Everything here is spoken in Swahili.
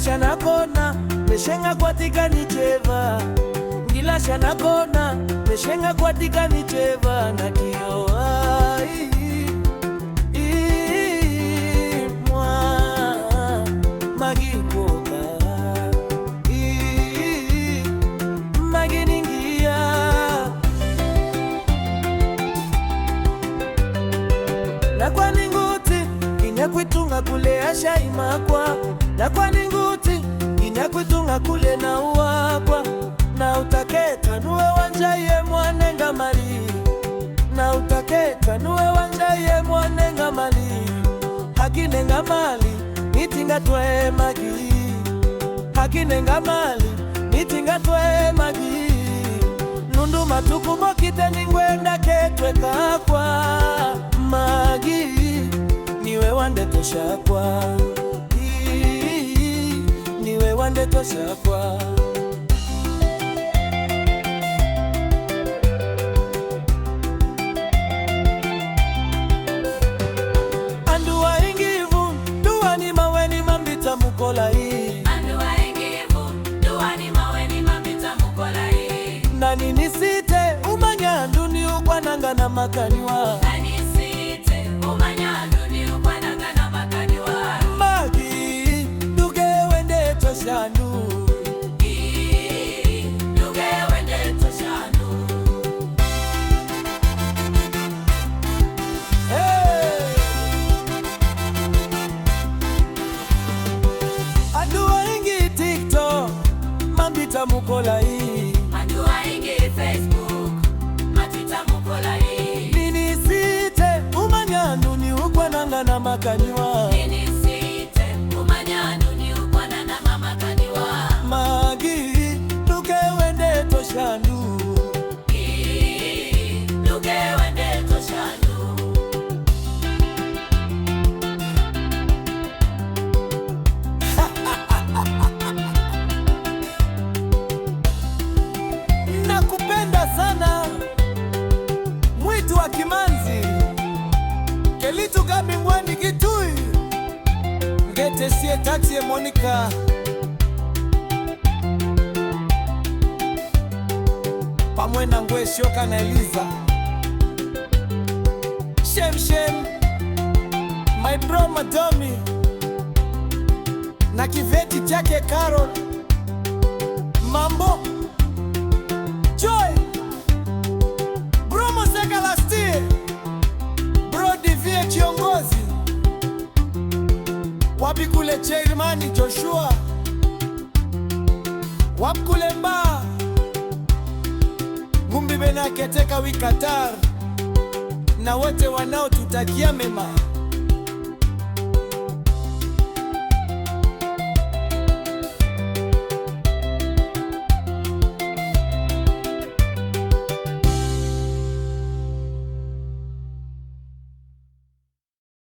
shana kona meshenga kwatika nicheva, ngila shana kona meshenga kwatika nicheva na kioa mwa magikoka maginingia na kwa ninguti inakwitunga kule ashaimakwa na kwa ninguti inakwitunga kule na uwakwa na utaketa nuwe wanjaye mwanenga mali na utaketa nuwe wanjaye mwanenga mali hakinenga mali nitinga twe magi hakinenga mali nitinga twe magi nundu matuku mokite ningwenda ketwe kakwa magi niwe wandetosha kwa niwe wandetosha kwa andua ingivu duani maweni mambita mukola hii andua ingivu duani maweni mambita mukola hii nani nisite umanyandu ni ukwananga na makaniwa nani nisite umanyandu ni ukwananga na makaniwa magi duge wende toshandu duge wende toshandu andua ingi TikTok mambita mukola hii andua ingi Facebook matita mukola hii nini site umanyandu ni ukwananga na makaniwa nini site umanyandu ni ukwananga na makaniwa magi duge wende toshandu duge wende toshandu nakupenda sana mwitu wa Kimanzi Kelitu Kabingwani Kitui ngete sie tatie Monica pamwe na ngwe shoka na Eliza Shem my bro Madomi na kiveti chake Carol Mambo Joy Bro Moseka Lastie Bro Divie Kiongozi Wabikule Chairmani Joshua Wabkule Mba Ngumbi Benaketeka Wikatar na wote wanao tutakia mema.